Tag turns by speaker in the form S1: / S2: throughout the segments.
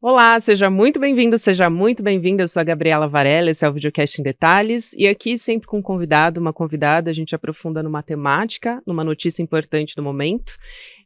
S1: Olá, seja muito bem-vindo, seja muito bem-vinda. Eu sou a Gabriela Varela, esse é o Videocast em Detalhes. E aqui, sempre com um convidado, uma convidada, a gente aprofunda numa temática, numa notícia importante do momento.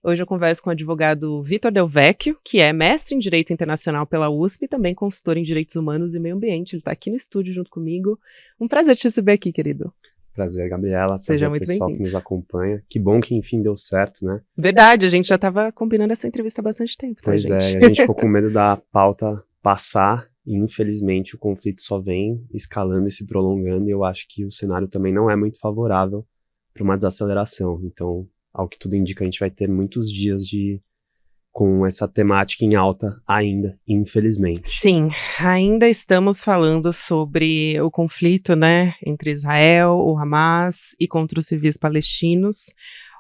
S1: Hoje eu converso com o advogado Vitor Del Vecchio, que é mestre em Direito Internacional pela USP e também consultor em Direitos Humanos e Meio Ambiente. Ele está aqui no estúdio junto comigo. Um prazer te receber aqui, querido.
S2: Prazer, Gabriela.
S1: Seja
S2: Prazer
S1: muito
S2: pessoal
S1: bem-vindo.
S2: que nos acompanha. Que bom que enfim deu certo, né?
S1: Verdade, a gente já estava combinando essa entrevista há bastante tempo, tá,
S2: Pois
S1: gente?
S2: é, a gente ficou com medo da pauta passar e infelizmente o conflito só vem escalando e se prolongando e eu acho que o cenário também não é muito favorável para uma desaceleração. Então, ao que tudo indica, a gente vai ter muitos dias com essa temática em alta ainda, infelizmente.
S1: Sim, ainda estamos falando sobre o conflito, né, entre Israel, o Hamas e contra os civis palestinos.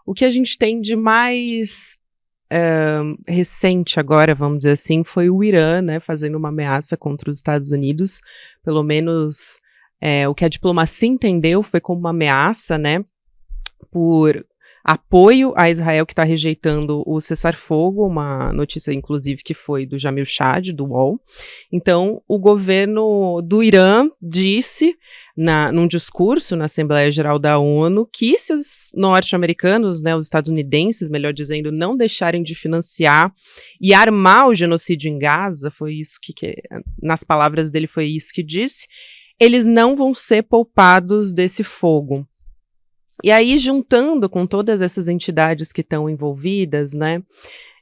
S1: O que a gente tem de mais recente agora, vamos dizer assim, foi o Irã, né, fazendo uma ameaça contra os Estados Unidos. Pelo menos o que a diplomacia entendeu foi como uma ameaça, né, por apoio a Israel, que está rejeitando o cessar-fogo, uma notícia, inclusive, que foi do Jamil Chad, do UOL. Então, o governo do Irã disse, num discurso na Assembleia Geral da ONU, que se os norte-americanos, né, os estadunidenses, melhor dizendo, não deixarem de financiar e armar o genocídio em Gaza, foi isso nas palavras dele, foi isso que disse, eles não vão ser poupados desse fogo. E aí, juntando com todas essas entidades que estão envolvidas, né,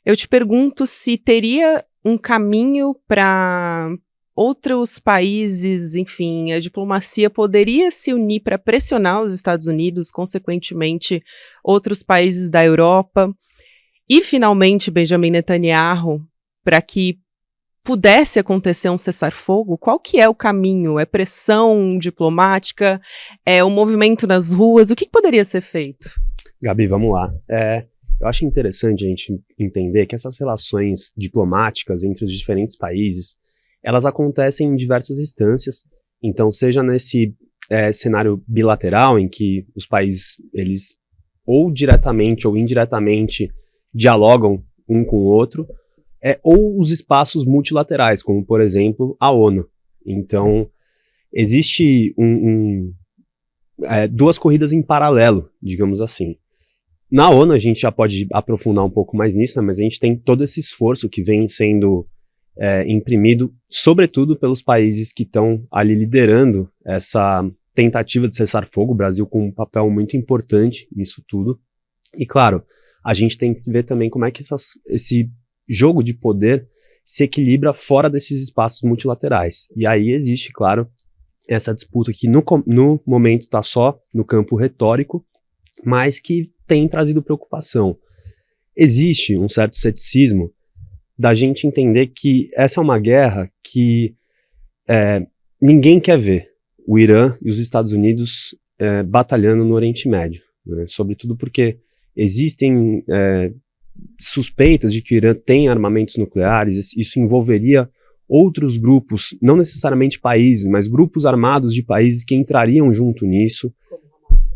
S1: eu te pergunto se teria um caminho para outros países, enfim, a diplomacia poderia se unir para pressionar os Estados Unidos, consequentemente, outros países da Europa, e finalmente Benjamin Netanyahu, para que pudesse acontecer um cessar-fogo. Qual que é o caminho? É pressão diplomática? É o movimento nas ruas? O que poderia ser feito?
S2: Gabi, vamos lá. Eu acho interessante a gente entender que essas relações diplomáticas entre os diferentes países, elas acontecem em diversas instâncias. Então, seja nesse cenário bilateral, em que os países, eles ou diretamente ou indiretamente dialogam um com o outro, ou os espaços multilaterais, como, por exemplo, a ONU. Então, existe duas corridas em paralelo, digamos assim. Na ONU, a gente já pode aprofundar um pouco mais nisso, né, mas a gente tem todo esse esforço que vem sendo imprimido, sobretudo pelos países que estão ali liderando essa tentativa de cessar-fogo, o Brasil com um papel muito importante nisso tudo. E, claro, a gente tem que ver também como é que esse jogo de poder se equilibra fora desses espaços multilaterais. E aí existe, claro, essa disputa que no momento está só no campo retórico, mas que tem trazido preocupação. Existe um certo ceticismo da gente entender que essa é uma guerra que ninguém quer ver o Irã e os Estados Unidos batalhando no Oriente Médio, né? Sobretudo porque existem suspeitas de que o Irã tem armamentos nucleares. Isso envolveria outros grupos, não necessariamente países, mas grupos armados de países que entrariam junto nisso,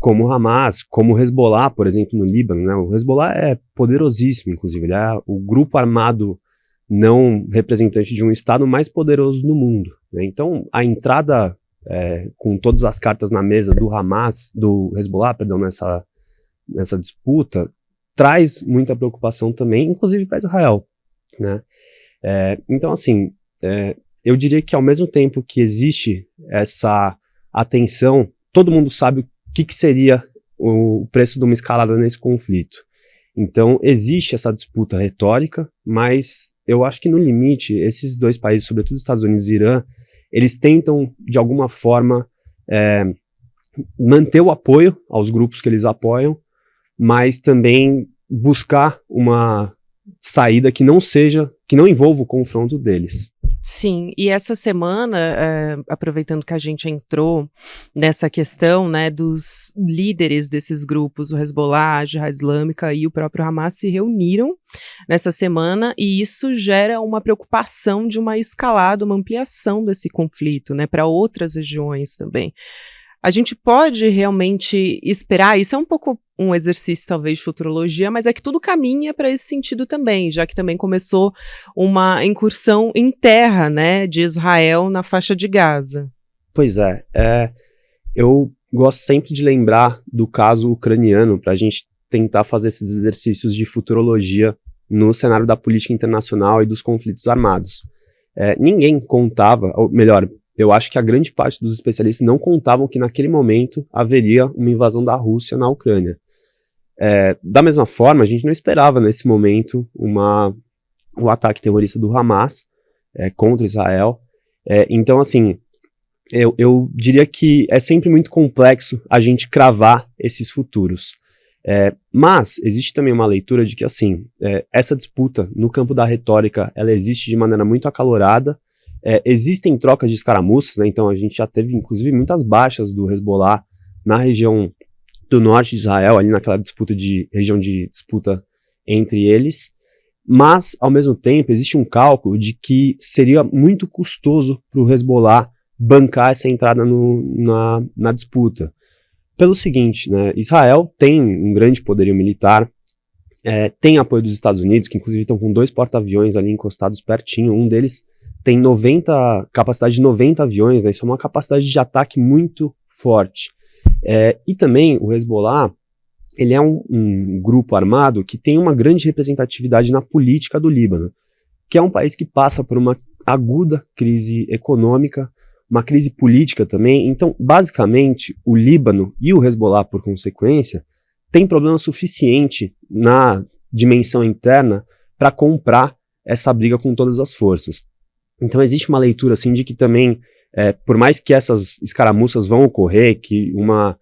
S2: como o Hamas, como o Hezbollah, por exemplo, no Líbano, né? O Hezbollah é poderosíssimo, inclusive, ele é o grupo armado não representante de um Estado mais poderoso do mundo, né? Então, a entrada com todas as cartas na mesa do Hezbollah, nessa disputa, traz muita preocupação também, inclusive para Israel, né? Então, assim, eu diria que ao mesmo tempo que existe essa atenção, todo mundo sabe o que seria o preço de uma escalada nesse conflito. Então, existe essa disputa retórica, mas eu acho que no limite, esses dois países, sobretudo os Estados Unidos e Irã, eles tentam, de alguma forma, manter o apoio aos grupos que eles apoiam, mas também buscar uma saída que não envolva o confronto deles.
S1: Sim, e essa semana, aproveitando que a gente entrou nessa questão, né, dos líderes desses grupos, o Hezbollah, a Jihad Islâmica e o próprio Hamas se reuniram nessa semana, e isso gera uma preocupação de uma escalada, uma ampliação desse conflito, né, para outras regiões também. A gente pode realmente esperar, isso é um pouco um exercício talvez de futurologia, mas é que tudo caminha para esse sentido também, já que também começou uma incursão em terra, né, de Israel na faixa de Gaza.
S2: Pois é, eu gosto sempre de lembrar do caso ucraniano para a gente tentar fazer esses exercícios de futurologia no cenário da política internacional e dos conflitos armados. Ninguém contava, ou melhor, eu acho que a grande parte dos especialistas não contavam que naquele momento haveria uma invasão da Rússia na Ucrânia. Da mesma forma, a gente não esperava nesse momento o ataque terrorista do Hamas contra Israel. Então, assim, eu diria que é sempre muito complexo a gente cravar esses futuros. Mas existe também uma leitura de que, assim, essa disputa no campo da retórica, ela existe de maneira muito acalorada. Existem trocas de escaramuças, né? Então a gente já teve, inclusive, muitas baixas do Hezbollah na região do norte de Israel, ali naquela região de disputa entre eles. Mas, ao mesmo tempo, existe um cálculo de que seria muito custoso para o Hezbollah bancar essa entrada na disputa. Pelo seguinte, né, Israel tem um grande poderio militar, tem apoio dos Estados Unidos, que inclusive estão com 2 porta-aviões ali encostados pertinho, um deles tem capacidade de 90 aviões, né, isso é uma capacidade de ataque muito forte. E também o Hezbollah, ele é um grupo armado que tem uma grande representatividade na política do Líbano, que é um país que passa por uma aguda crise econômica, uma crise política também. Então, basicamente, o Líbano e o Hezbollah, por consequência, têm problema suficiente na dimensão interna para comprar essa briga com todas as forças. Então, existe uma leitura assim de que também, por mais que essas escaramuças vão ocorrer, que uma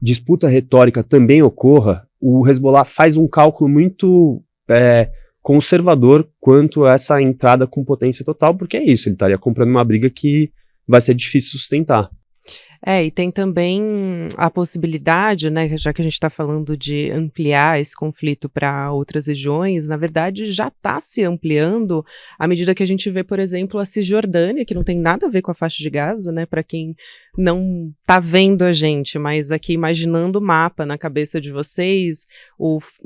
S2: disputa retórica também ocorra, o Hezbollah faz um cálculo muito conservador quanto a essa entrada com potência total, porque é isso, ele estaria comprando uma briga que vai ser difícil sustentar.
S1: E tem também a possibilidade, né, já que a gente está falando de ampliar esse conflito para outras regiões, na verdade já está se ampliando à medida que a gente vê, por exemplo, a Cisjordânia, que não tem nada a ver com a faixa de Gaza, né, para quem não está vendo a gente, mas aqui imaginando o mapa na cabeça de vocês,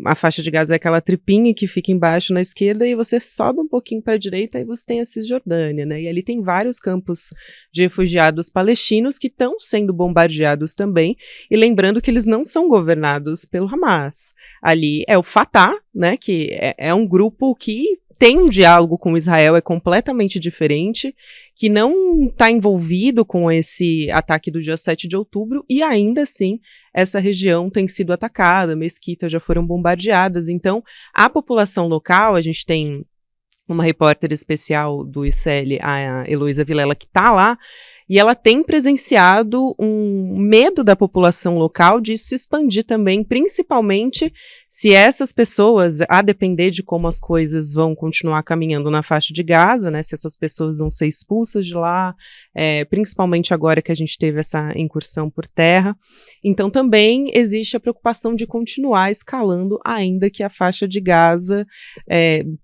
S1: a faixa de Gaza é aquela tripinha que fica embaixo na esquerda e você sobe um pouquinho para a direita e você tem a Cisjordânia, né, e ali tem vários campos de refugiados palestinos que estão sendo bombardeados também, e lembrando que eles não são governados pelo Hamas. Ali é o Fatah, né, que é um grupo que tem um diálogo com Israel, é completamente diferente, que não está envolvido com esse ataque do dia 7 de outubro, e ainda assim essa região tem sido atacada, mesquitas já foram bombardeadas. Então a população local, a gente tem uma repórter especial do ICL, a Heloísa Vilela, que está lá, e ela tem presenciado um medo da população local de isso se expandir também, principalmente se essas pessoas, a depender de como as coisas vão continuar caminhando na faixa de Gaza, né, se essas pessoas vão ser expulsas de lá, principalmente agora que a gente teve essa incursão por terra. Então também existe a preocupação de continuar escalando, ainda que a faixa de Gaza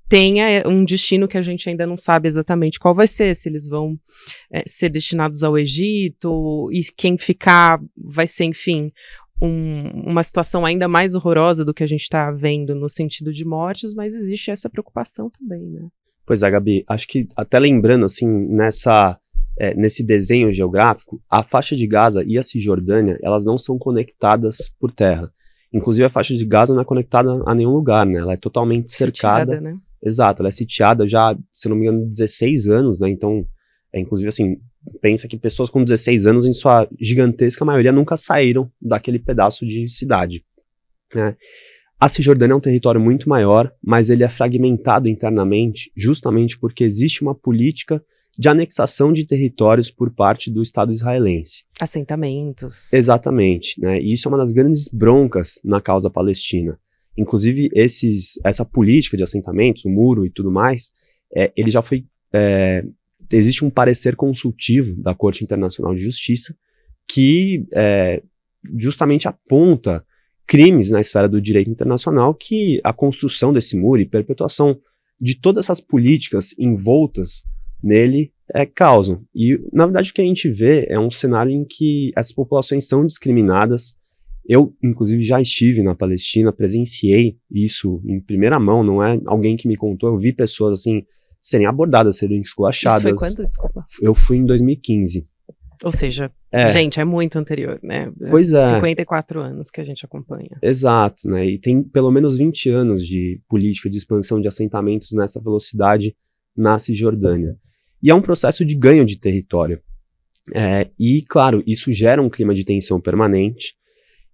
S1: tenha um destino que a gente ainda não sabe exatamente qual vai ser, se eles vão ser destinados ao Egito, e quem ficar vai ser, enfim, uma situação ainda mais horrorosa do que a gente está vendo no sentido de mortes, mas existe essa preocupação também, né?
S2: Pois é, Gabi, acho que até lembrando, assim, nesse desenho geográfico, a faixa de Gaza e a Cisjordânia, elas não são conectadas por terra. Inclusive, a faixa de Gaza não é conectada a nenhum lugar, né? Ela é totalmente cercada.
S1: Sitiada, né?
S2: Exato, ela é sitiada já, se não me engano, 16 anos, né? Então, inclusive, assim, pensa que pessoas com 16 anos, em sua gigantesca maioria, nunca saíram daquele pedaço de cidade, né? A Cisjordânia é um território muito maior, mas ele é fragmentado internamente, justamente porque existe uma política de anexação de territórios por parte do Estado israelense.
S1: Assentamentos.
S2: Exatamente, né? E isso é uma das grandes broncas na causa palestina. Inclusive, essa política de assentamentos, o muro e tudo mais, ele já foi... existe um parecer consultivo da Corte Internacional de Justiça que justamente aponta crimes na esfera do direito internacional que a construção desse muro e perpetuação de todas essas políticas envoltas nele causam. E, na verdade, o que a gente vê é um cenário em que essas populações são discriminadas Eu, inclusive, já estive na Palestina, presenciei isso em primeira mão, não é alguém que me contou, eu vi pessoas, assim, serem abordadas, serem esculachadas.
S1: Isso foi quando? Desculpa.
S2: Eu fui em 2015.
S1: Ou seja, gente, é muito anterior, né?
S2: Pois é.
S1: 54 anos que a gente acompanha.
S2: Exato, né? E tem pelo menos 20 anos de política de expansão de assentamentos nessa velocidade na Cisjordânia. E é um processo de ganho de território. E, claro, isso gera um clima de tensão permanente.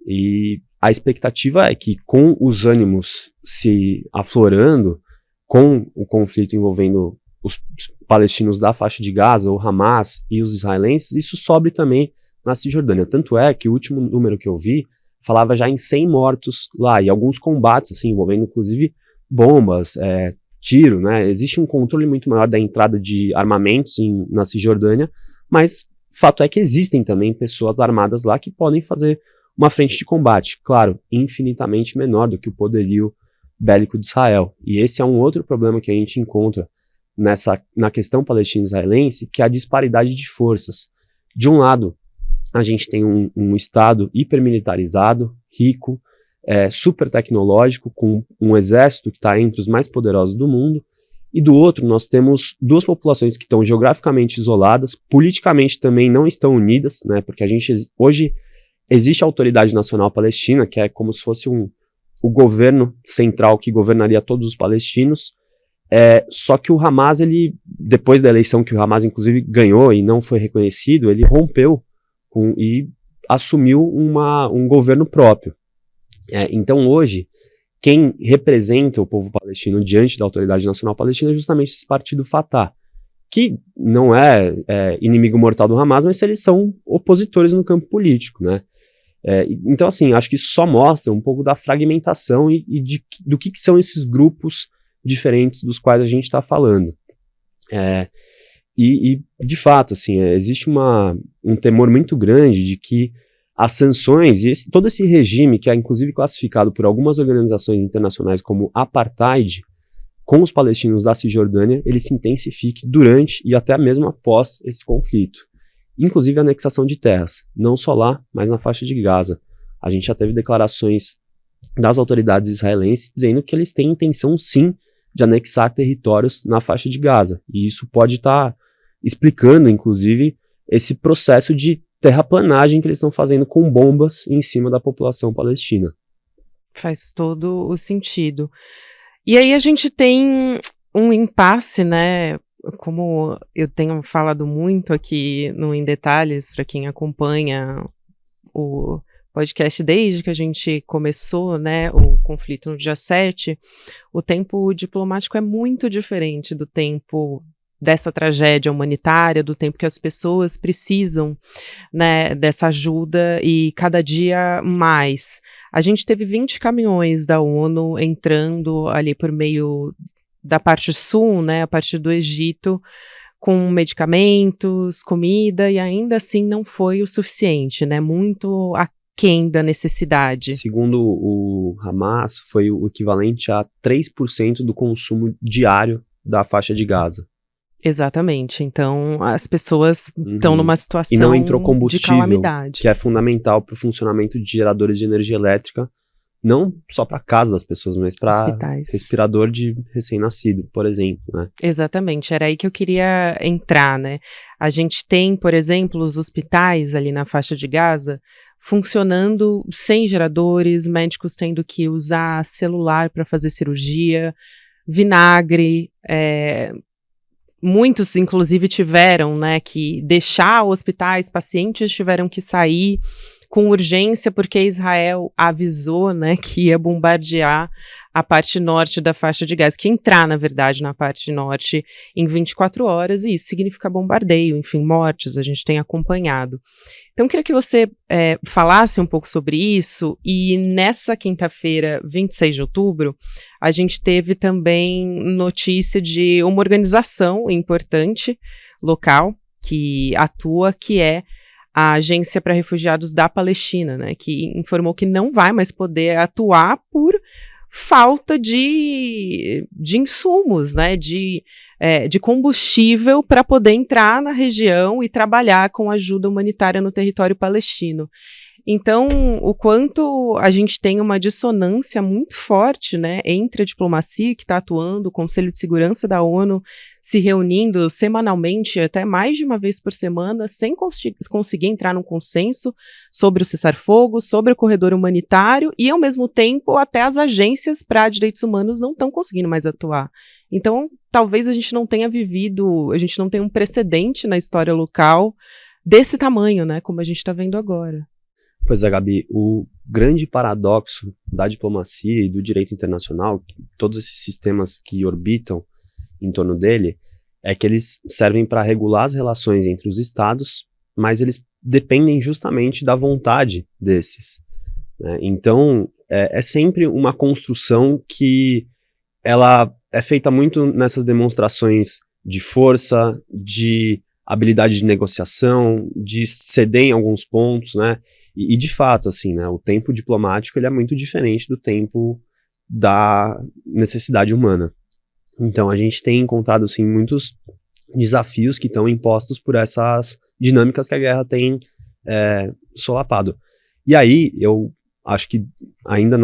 S2: E a expectativa é que, com os ânimos se aflorando, com o conflito envolvendo os palestinos da faixa de Gaza, o Hamas e os israelenses, isso sobe também na Cisjordânia. Tanto é que o último número que eu vi falava já em 100 mortos lá, e alguns combates, assim, envolvendo inclusive bombas, tiro, né? Existe um controle muito maior da entrada de armamentos na Cisjordânia, mas fato é que existem também pessoas armadas lá que podem fazer uma frente de combate, claro, infinitamente menor do que o poderio bélico de Israel. E esse é um outro problema que a gente encontra na questão palestina-israelense, que é a disparidade de forças. De um lado, a gente tem um Estado hipermilitarizado, rico, super tecnológico, com um exército que está entre os mais poderosos do mundo, e do outro nós temos duas populações que estão geograficamente isoladas, politicamente também não estão unidas, né, porque hoje existe a Autoridade Nacional Palestina, que é como se fosse o governo central que governaria todos os palestinos. Só que o Hamas, depois da eleição que o Hamas inclusive ganhou e não foi reconhecido, ele rompeu e assumiu um governo próprio. Então hoje, quem representa o povo palestino diante da Autoridade Nacional Palestina é justamente esse partido Fatah, que não é inimigo mortal do Hamas, mas eles são opositores no campo político, né? Então, assim, acho que isso só mostra um pouco da fragmentação e do que são esses grupos diferentes dos quais a gente está falando. De fato, assim, existe um temor muito grande de que as sanções e todo esse regime, que é inclusive classificado por algumas organizações internacionais como apartheid, com os palestinos da Cisjordânia, ele se intensifique durante e até mesmo após esse conflito. Inclusive a anexação de terras, não só lá, mas na faixa de Gaza. A gente já teve declarações das autoridades israelenses dizendo que eles têm intenção, sim, de anexar territórios na faixa de Gaza. E isso pode estar explicando, inclusive, esse processo de terraplanagem que eles estão fazendo com bombas em cima da população palestina.
S1: Faz todo o sentido. E aí a gente tem um impasse, né? Como eu tenho falado muito aqui no Em Detalhes, para quem acompanha o podcast desde que a gente começou, né, o conflito no dia 7, o tempo diplomático é muito diferente do tempo dessa tragédia humanitária, do tempo que as pessoas precisam, né, dessa ajuda, e cada dia mais. A gente teve 20 caminhões da ONU entrando ali por meio da parte sul, né, a partir do Egito, com medicamentos, comida, e ainda assim não foi o suficiente, né, muito aquém da necessidade.
S2: Segundo o Hamas, foi o equivalente a 3% do consumo diário da faixa de Gaza.
S1: Exatamente, então as pessoas estão numa situação
S2: e não entrou combustível,
S1: de calamidade.
S2: Que é fundamental para o funcionamento de geradores de energia elétrica, não só para casa das pessoas, mas para respirador de recém-nascido, por exemplo, né?
S1: Exatamente, era aí que eu queria entrar, né? A gente tem, por exemplo, os hospitais ali na faixa de Gaza funcionando sem geradores, médicos tendo que usar celular para fazer cirurgia, vinagre, muitos, inclusive, tiveram, né, que deixar hospitais, pacientes tiveram que sair com urgência porque Israel avisou, né, que ia bombardear a parte norte da faixa de Gaza, que ia entrar, na verdade, na parte norte em 24 horas, e isso significa bombardeio, enfim, mortes, a gente tem acompanhado. Então, eu queria que você falasse um pouco sobre isso, e nessa quinta-feira, 26 de outubro, a gente teve também notícia de uma organização importante, local, que atua, que é a Agência para Refugiados da Palestina, né, que informou que não vai mais poder atuar por falta de insumos, né, de combustível para poder entrar na região e trabalhar com ajuda humanitária no território palestino. Então, o quanto a gente tem uma dissonância muito forte, né, entre a diplomacia que está atuando, o Conselho de Segurança da ONU se reunindo semanalmente, até mais de uma vez por semana, sem conseguir entrar num consenso sobre o cessar-fogo, sobre o corredor humanitário, e, ao mesmo tempo, até as agências para direitos humanos não estão conseguindo mais atuar. Então, talvez a gente não tenha um precedente na história local desse tamanho, né, como a gente está vendo agora.
S2: Pois é, Gabi, o grande paradoxo da diplomacia e do direito internacional, todos esses sistemas que orbitam em torno dele, é que eles servem para regular as relações entre os estados, mas eles dependem justamente da vontade desses, né? Então, é sempre uma construção que ela é feita muito nessas demonstrações de força, de habilidade de negociação, de ceder em alguns pontos, né? E de fato, assim, né, o tempo diplomático ele é muito diferente do tempo da necessidade humana. Então, a gente tem encontrado, assim, muitos desafios que estão impostos por essas dinâmicas que a guerra tem solapado. E aí, eu acho que ainda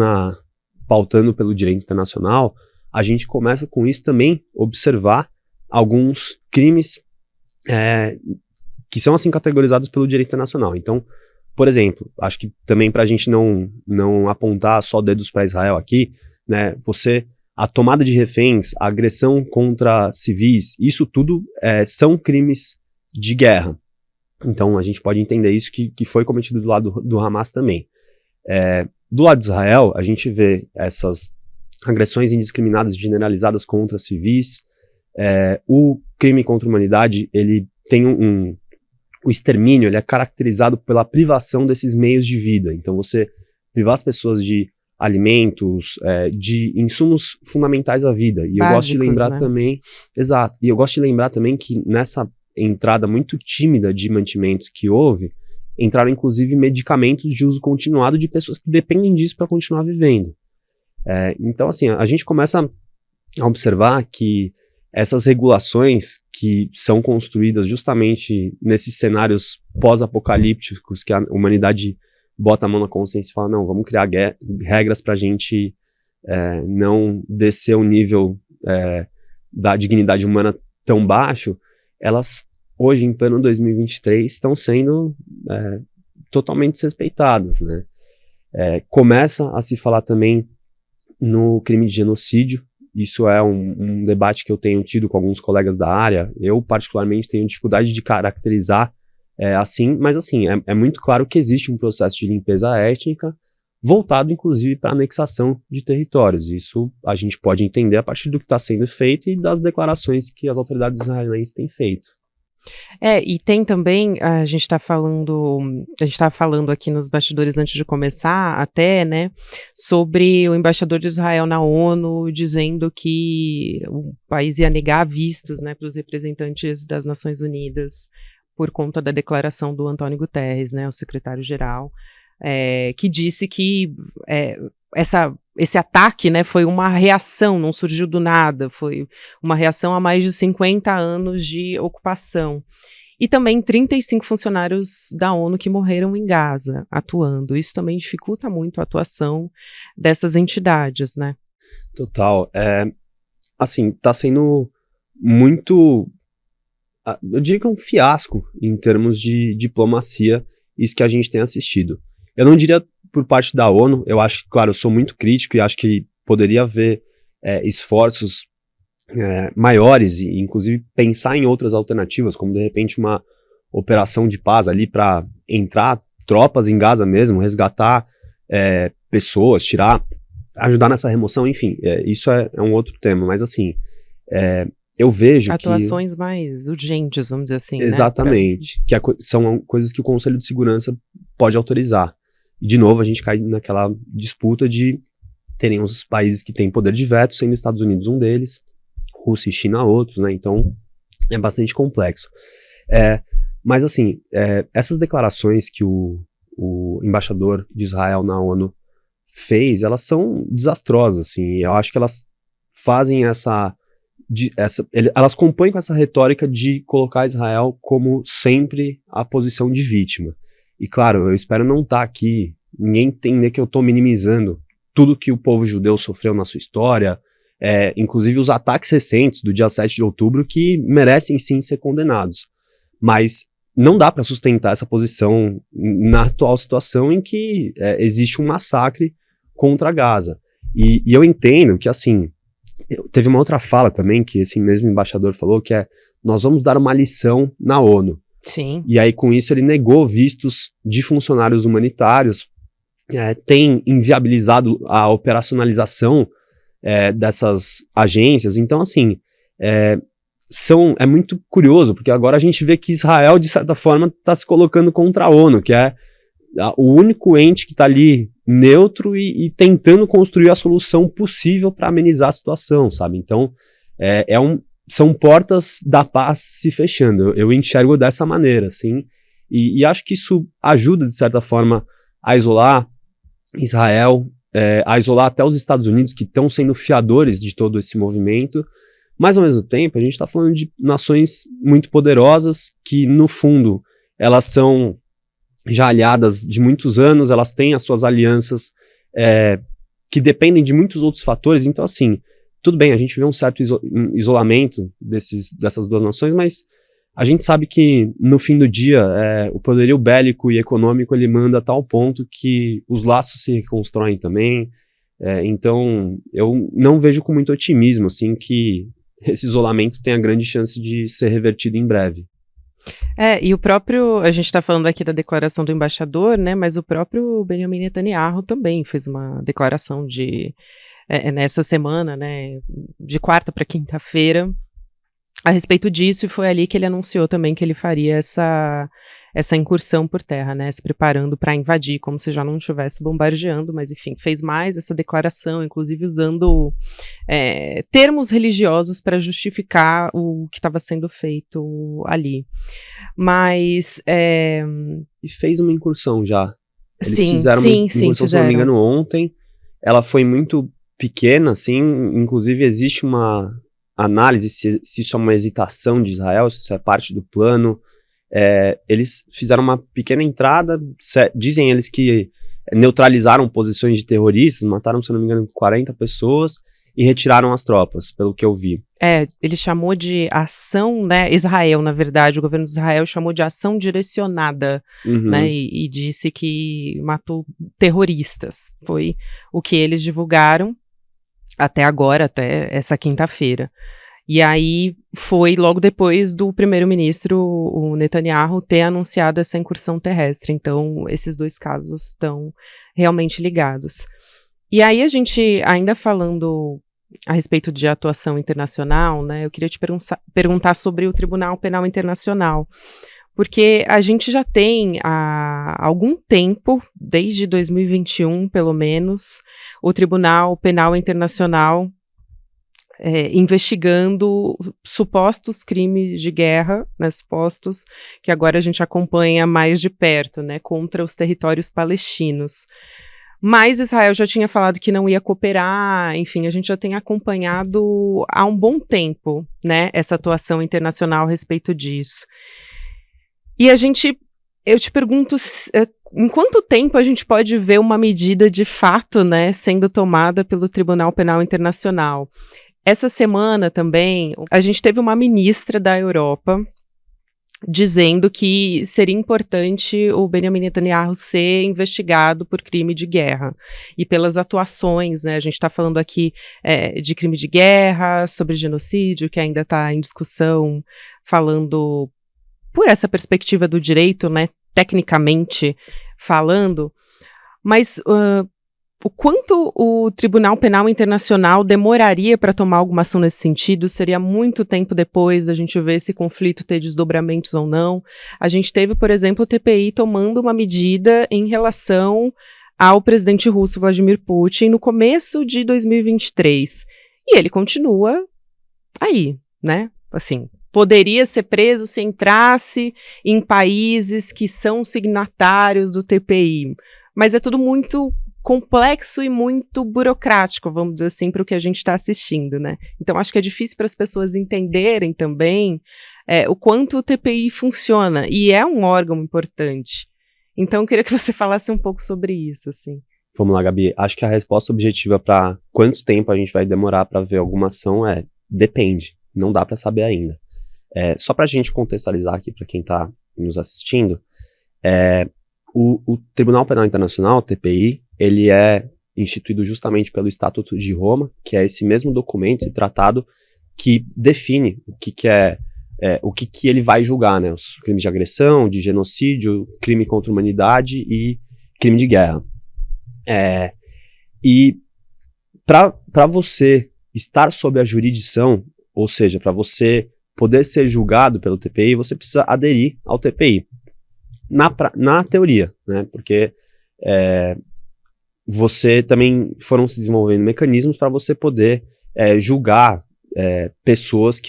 S2: pautando pelo direito internacional, a gente começa com isso também observar alguns crimes que são, assim, categorizados pelo direito internacional. Então, por exemplo, acho que também para a gente não apontar só dedos para Israel aqui, né, a tomada de reféns, a agressão contra civis, isso tudo são crimes de guerra. Então a gente pode entender isso que foi cometido do lado do Hamas também. Do lado de Israel, a gente vê essas agressões indiscriminadas e generalizadas contra civis. O crime contra a humanidade, ele tem o extermínio, ele é caracterizado pela privação desses meios de vida. Então você privar as pessoas de alimentos, de insumos fundamentais à vida. E básicos, eu gosto de lembrar, né, também, exato, e eu gosto de lembrar também que nessa entrada muito tímida de mantimentos que houve, entraram inclusive medicamentos de uso continuado de pessoas que dependem disso para continuar vivendo. Então, assim, a gente começa a observar que essas regulações que são construídas justamente nesses cenários pós-apocalípticos que a humanidade bota a mão na consciência e fala, não, vamos criar regras para a gente não descer o nível da dignidade humana tão baixo, elas hoje, em pleno 2023, estão sendo totalmente desrespeitadas, né? Começa a se falar também no crime de genocídio. Isso é um debate que eu tenho tido com alguns colegas da área. Eu, particularmente, tenho dificuldade de caracterizar assim, mas assim, é muito claro que existe um processo de limpeza étnica voltado, inclusive, para a anexação de territórios. Isso a gente pode entender a partir do que está sendo feito e das declarações que as autoridades israelenses têm feito.
S1: E tem também, a gente estava falando aqui nos bastidores antes de começar até, né, sobre o embaixador de Israel na ONU dizendo que o país ia negar vistos, né, para os representantes das Nações Unidas por conta da declaração do Antônio Guterres, né, o secretário-geral, que disse que esse ataque, né, foi uma reação, não surgiu do nada, foi uma reação a mais de 50 anos de ocupação. E também 35 funcionários da ONU que morreram em Gaza, atuando. Isso também dificulta muito a atuação dessas entidades, né?
S2: Total. Assim, tá sendo muito, eu diria que é um fiasco em termos de diplomacia, isso que a gente tem assistido. Eu não diria por parte da ONU, eu acho que, claro, eu sou muito crítico e acho que poderia haver esforços maiores e, inclusive, pensar em outras alternativas, como, de repente, uma operação de paz ali para entrar tropas em Gaza mesmo, resgatar pessoas, ajudar nessa remoção, enfim, isso é um outro tema, mas, assim, eu vejo
S1: atuações mais urgentes, vamos dizer assim,
S2: exatamente, né? São coisas que o Conselho de Segurança pode autorizar. E, de novo, a gente cai naquela disputa de terem os países que têm poder de veto, sendo Estados Unidos um deles, Rússia e China outros, né? Então, é bastante complexo. Mas, assim, essas declarações que o embaixador de Israel na ONU fez, elas são desastrosas, assim. Eu acho que elas fazem elas compõem com essa retórica de colocar Israel como sempre a posição de vítima. E claro, eu espero não estar aqui, ninguém entender que eu estou minimizando tudo que o povo judeu sofreu na sua história, inclusive os ataques recentes do dia 7 de outubro, que merecem sim ser condenados. Mas não dá para sustentar essa posição na atual situação em que existe um massacre contra Gaza. E eu entendo que, assim, teve uma outra fala também que esse mesmo embaixador falou, que nós vamos dar uma lição na ONU.
S1: Sim.
S2: E aí, com isso, ele negou vistos de funcionários humanitários, tem inviabilizado a operacionalização dessas agências. Então, assim, é muito curioso, porque agora a gente vê que Israel, de certa forma, está se colocando contra a ONU, que é o único ente que está ali neutro e tentando construir a solução possível para amenizar a situação, sabe? Então, são portas da paz se fechando. Eu enxergo dessa maneira, assim, e acho que isso ajuda, de certa forma, a isolar Israel, a isolar até os Estados Unidos, que estão sendo fiadores de todo esse movimento. Mas, ao mesmo tempo, a gente está falando de nações muito poderosas que, no fundo, elas são já aliadas de muitos anos, elas têm as suas alianças que dependem de muitos outros fatores. Então, assim, tudo bem, a gente vê um certo isolamento dessas duas nações, mas a gente sabe que, no fim do dia, o poderio bélico e econômico ele manda a tal ponto que os laços se reconstroem também. Então, eu não vejo com muito otimismo assim, que esse isolamento tem a grande chance de ser revertido em breve.
S1: E o próprio, a gente está falando aqui da declaração do embaixador, né, mas o próprio Benjamin Netanyahu também fez uma declaração nessa semana, né, de quarta para quinta-feira, a respeito disso, e foi ali que ele anunciou também que ele faria essa incursão por terra, né, se preparando para invadir, como se já não estivesse bombardeando, mas enfim, fez mais essa declaração, inclusive usando termos religiosos para justificar o que estava sendo feito ali. Mas...
S2: E fez uma incursão já. Eles
S1: fizeram
S2: uma incursão, se não me engano, ontem. Ela foi muito pequena, assim, inclusive existe uma análise se isso é uma hesitação de Israel, se isso é parte do plano. Eles fizeram uma pequena entrada, dizem eles que neutralizaram posições de terroristas, mataram, se não me engano, 40 pessoas e retiraram as tropas, pelo que eu vi.
S1: Ele chamou de ação, né, Israel, na verdade, o governo de Israel chamou de ação direcionada, né, e disse que matou terroristas, foi o que eles divulgaram até agora, até essa quinta-feira. E aí foi logo depois do primeiro-ministro, o Netanyahu, ter anunciado essa incursão terrestre. Então, esses dois casos estão realmente ligados. E aí a gente, ainda falando a respeito de atuação internacional, né, eu queria te perguntar sobre o Tribunal Penal Internacional. Porque a gente já tem há algum tempo, desde 2021 pelo menos, o Tribunal Penal Internacional investigando supostos crimes de guerra, né, supostos que agora a gente acompanha mais de perto, né, contra os territórios palestinos. Mas Israel já tinha falado que não ia cooperar, enfim, a gente já tem acompanhado há um bom tempo, né, essa atuação internacional a respeito disso. E eu te pergunto, em quanto tempo a gente pode ver uma medida de fato, né, sendo tomada pelo Tribunal Penal Internacional? Essa semana também, a gente teve uma ministra da Europa dizendo que seria importante o Benjamin Netanyahu ser investigado por crime de guerra e pelas atuações, né? A gente está falando aqui de crime de guerra, sobre genocídio, que ainda está em discussão, falando por essa perspectiva do direito, né, tecnicamente falando, mas o quanto o Tribunal Penal Internacional demoraria para tomar alguma ação nesse sentido? Seria muito tempo depois da gente ver esse conflito ter desdobramentos ou não. A gente teve, por exemplo, o TPI tomando uma medida em relação ao presidente russo Vladimir Putin no começo de 2023. E ele continua aí, né? Assim, poderia ser preso se entrasse em países que são signatários do TPI. Mas é tudo muito complexo e muito burocrático, vamos dizer assim, para o que a gente está assistindo, né? Então, acho que é difícil para as pessoas entenderem também o quanto o TPI funciona, e é um órgão importante. Então, eu queria que você falasse um pouco sobre isso, assim.
S2: Vamos lá, Gabi. Acho que a resposta objetiva para quanto tempo a gente vai demorar para ver alguma ação é depende. Não dá para saber ainda. Só para a gente contextualizar aqui para quem está nos assistindo, o Tribunal Penal Internacional, TPI, ele é instituído justamente pelo Estatuto de Roma, que é esse mesmo documento, esse tratado que define o que ele vai julgar, né? Os crimes de agressão, de genocídio, crime contra a humanidade e crime de guerra. E para você estar sob a jurisdição, ou seja, para você poder ser julgado pelo TPI, você precisa aderir ao TPI. Na teoria, né? Porque você também foram se desenvolvendo mecanismos para você poder julgar pessoas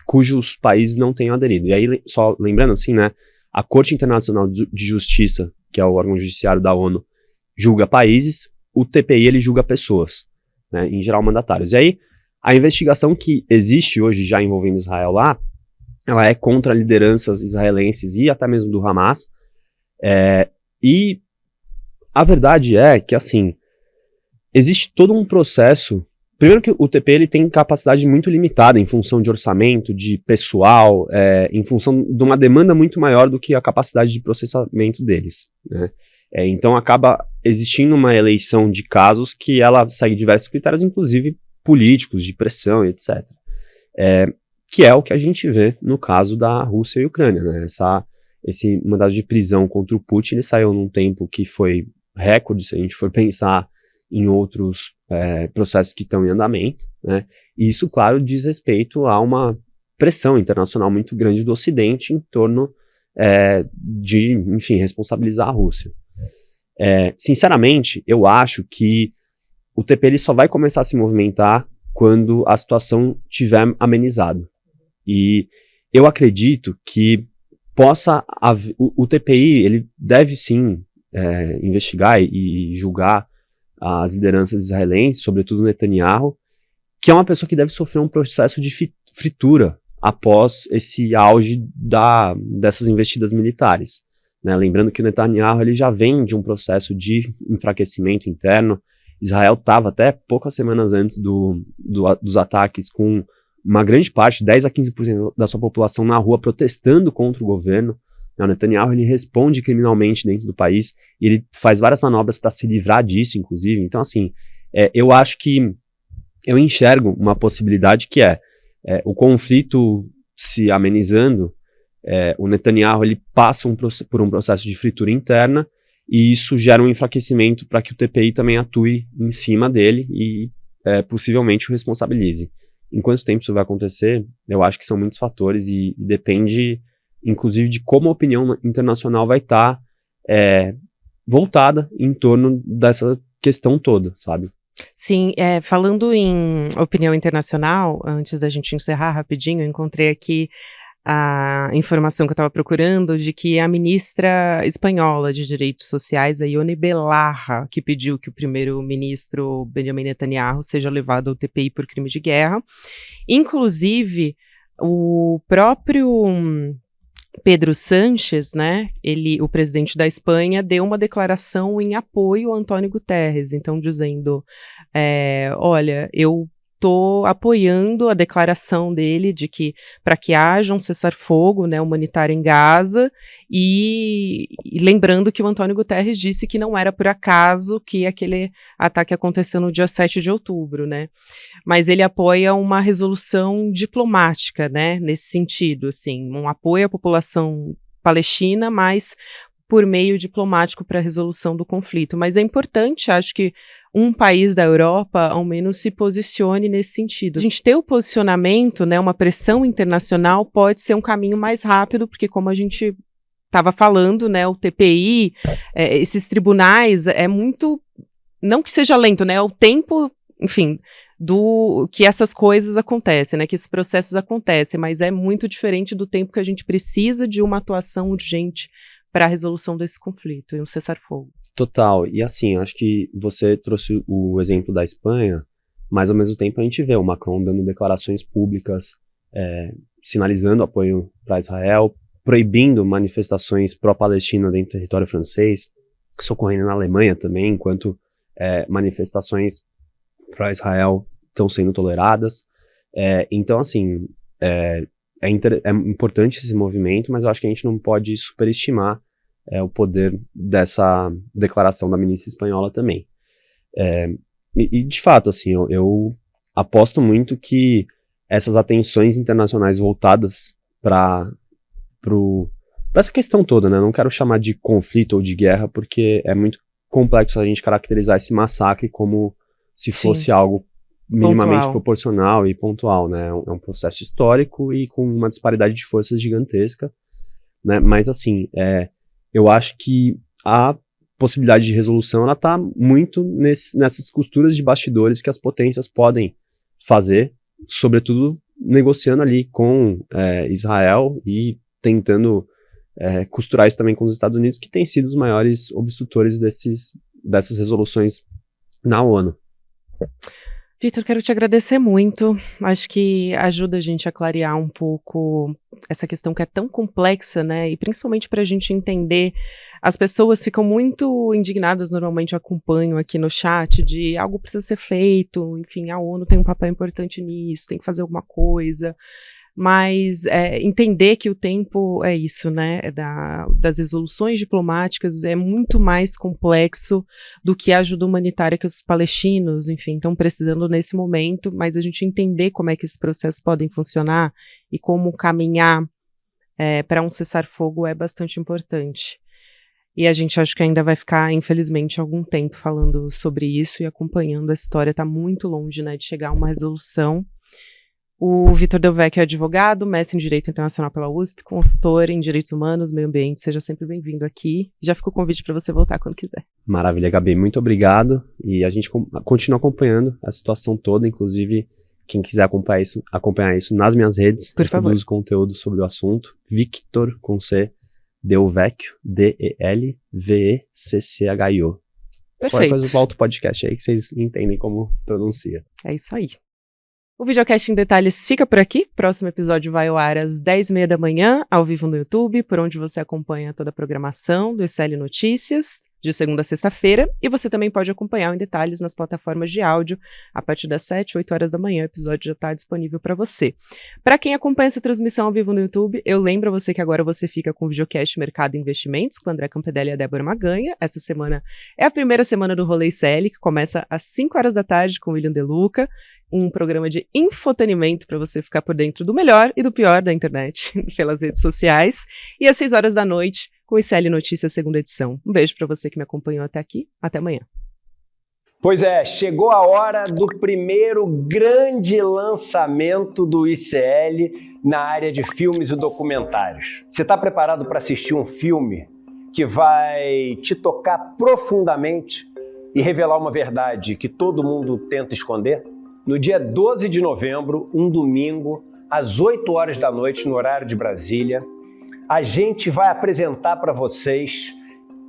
S2: cujos países não tenham aderido. E aí, só lembrando assim, né? A Corte Internacional de Justiça, que é o órgão judiciário da ONU, julga países, o TPI ele julga pessoas, né, em geral mandatários. E aí, a investigação que existe hoje já envolvendo Israel lá, ela é contra lideranças israelenses e até mesmo do Hamas, e a verdade é que, assim, existe todo um processo. Primeiro que o TPI ele tem capacidade muito limitada em função de orçamento, de pessoal, em função de uma demanda muito maior do que a capacidade de processamento deles, né? Então acaba existindo uma eleição de casos que ela segue diversos critérios, inclusive políticos, de pressão, etc. Que é o que a gente vê no caso da Rússia e Ucrânia, né? Esse mandado de prisão contra o Putin, ele saiu num tempo que foi recorde, se a gente for pensar em outros processos que estão em andamento, né? E isso, claro, diz respeito a uma pressão internacional muito grande do Ocidente em torno de, enfim, responsabilizar a Rússia. Sinceramente, eu acho que o TPI só vai começar a se movimentar quando a situação tiver amenizado. E eu acredito que o TPI ele deve sim investigar e julgar as lideranças israelenses, sobretudo Netanyahu, que é uma pessoa que deve sofrer um processo de fritura após esse auge dessas investidas militares, né? Lembrando que o Netanyahu ele já vem de um processo de enfraquecimento interno. Israel estava até poucas semanas antes dos ataques com uma grande parte, 10 a 15% da sua população na rua protestando contra o governo. O Netanyahu ele responde criminalmente dentro do país e ele faz várias manobras para se livrar disso, inclusive. Então, assim, eu acho que eu enxergo uma possibilidade que o conflito se amenizando, o Netanyahu ele passa por um processo de fritura interna e isso gera um enfraquecimento para que o TPI também atue em cima dele e possivelmente o responsabilize. Em quanto tempo isso vai acontecer, eu acho que são muitos fatores e depende, inclusive, de como a opinião internacional vai estar voltada em torno dessa questão toda, sabe?
S1: Sim, falando em opinião internacional, antes da gente encerrar rapidinho, eu encontrei aqui a informação que eu estava procurando de que a ministra espanhola de Direitos Sociais, a Ione Belarra, que pediu que o primeiro-ministro Benjamin Netanyahu seja levado ao TPI por crime de guerra. Inclusive, o próprio Pedro Sánchez, né, o presidente da Espanha, deu uma declaração em apoio a Antônio Guterres, então dizendo, olha, eu estou apoiando a declaração dele de que para que haja um cessar-fogo, né, humanitário em Gaza, e lembrando que o Antônio Guterres disse que não era por acaso que aquele ataque aconteceu no dia 7 de outubro, né, mas ele apoia uma resolução diplomática, né, nesse sentido, assim, um apoio à população palestina, mas por meio diplomático para a resolução do conflito. Mas é importante, acho que um país da Europa, ao menos, se posicione nesse sentido. A gente ter o posicionamento, né, uma pressão internacional pode ser um caminho mais rápido, porque como a gente estava falando, né, o TPI, esses tribunais, muito, não que seja lento, né, o tempo, enfim, do que essas coisas acontecem, né, que esses processos acontecem, mas é muito diferente do tempo que a gente precisa de uma atuação urgente para a resolução desse conflito e um cessar-fogo.
S2: Total, e assim, acho que você trouxe o exemplo da Espanha, mas ao mesmo tempo a gente vê o Macron dando declarações públicas, sinalizando apoio para Israel, proibindo manifestações pró-Palestina dentro do território francês, isso ocorrendo na Alemanha também, enquanto manifestações pró-Israel estão sendo toleradas. Então, assim, é importante esse movimento, mas eu acho que a gente não pode superestimar o poder dessa declaração da ministra espanhola também. E de fato, assim, eu aposto muito que essas atenções internacionais voltadas para essa questão toda, né? Eu não quero chamar de conflito ou de guerra, porque é muito complexo a gente caracterizar esse massacre como se fosse algo minimamente proporcional e pontual, né? É um processo histórico e com uma disparidade de forças gigantesca, né? Mas, assim, eu acho que a possibilidade de resolução, ela está muito nessas costuras de bastidores que as potências podem fazer, sobretudo negociando ali com Israel e tentando costurar isso também com os Estados Unidos, que têm sido os maiores obstrutores dessas resoluções na ONU.
S1: Vitor, quero te agradecer muito. Acho que ajuda a gente a clarear um pouco essa questão que é tão complexa, né? E principalmente para a gente entender. As pessoas ficam muito indignadas, normalmente eu acompanho aqui no chat, de algo precisa ser feito, enfim, a ONU tem um papel importante nisso, tem que fazer alguma coisa. Mas entender que o tempo é isso, né, das resoluções diplomáticas é muito mais complexo do que a ajuda humanitária que os palestinos, enfim, estão precisando nesse momento, mas a gente entender como é que esses processos podem funcionar e como caminhar para um cessar-fogo é bastante importante. E a gente acho que ainda vai ficar, infelizmente, algum tempo falando sobre isso e acompanhando a história, está muito longe, né, de chegar a uma resolução. O Vitor Del Vecchio é advogado, mestre em Direito Internacional pela USP, consultor em Direitos Humanos, Meio Ambiente. Seja sempre bem-vindo aqui. Já fica o convite para você voltar quando quiser.
S2: Maravilha, Gabi. Muito obrigado. E a gente continua acompanhando a situação toda, inclusive quem quiser acompanhar isso nas minhas redes.
S1: Por favor. Eu
S2: produzo conteúdo sobre o assunto. Victor, com C, Del Vecchio, Delvecchio.
S1: Perfeito.
S2: Qualquer coisa, volta o podcast aí que vocês entendem como pronuncia.
S1: É isso aí. O Videocast em Detalhes fica por aqui. Próximo episódio vai ao ar às 10h30 da manhã, ao vivo no YouTube, por onde você acompanha toda a programação do ICL Notícias, de segunda a sexta-feira. E você também pode acompanhar em detalhes nas plataformas de áudio. A partir das 7, 8 horas da manhã, o episódio já está disponível para você. Para quem acompanha essa transmissão ao vivo no YouTube, eu lembro a você que agora você fica com o Videocast Mercado e Investimentos, com o André Campedelli e a Débora Maganha. Essa semana é a primeira semana do Rolê ICL, que começa às 5 horas da tarde com o William De Luca. Um programa de infotenimento para você ficar por dentro do melhor e do pior da internet pelas redes sociais. E às 6 horas da noite, com o ICL Notícias, segunda edição. Um beijo para você que me acompanhou até aqui. Até amanhã.
S3: Pois é, chegou a hora do primeiro grande lançamento do ICL na área de filmes e documentários. Você está preparado para assistir um filme que vai te tocar profundamente e revelar uma verdade que todo mundo tenta esconder? No dia 12 de novembro, um domingo, às 8 horas da noite, no horário de Brasília, a gente vai apresentar para vocês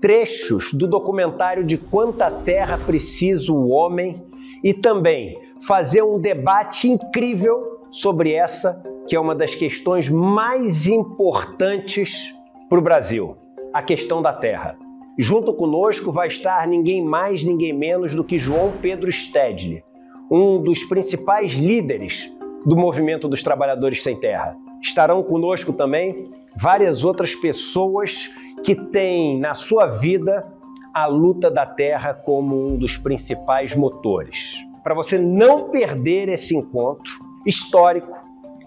S3: trechos do documentário De Quanta Terra Precisa o Homem e também fazer um debate incrível sobre essa, que é uma das questões mais importantes para o Brasil, a questão da terra. Junto conosco vai estar ninguém mais, ninguém menos do que João Pedro Stedley, um dos principais líderes do movimento dos trabalhadores sem terra. Estarão conosco também várias outras pessoas que têm na sua vida a luta da terra como um dos principais motores. Para você não perder esse encontro histórico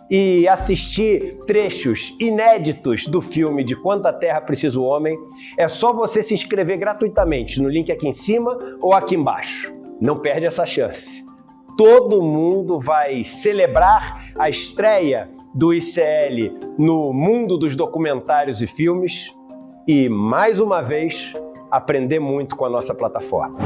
S3: e assistir trechos inéditos do filme De Quanta Terra Precisa o Homem, é só você se inscrever gratuitamente no link aqui em cima ou aqui embaixo. Não perde essa chance. Todo mundo vai celebrar a estreia do ICL no mundo dos documentários e filmes e, mais uma vez, aprender muito com a nossa plataforma.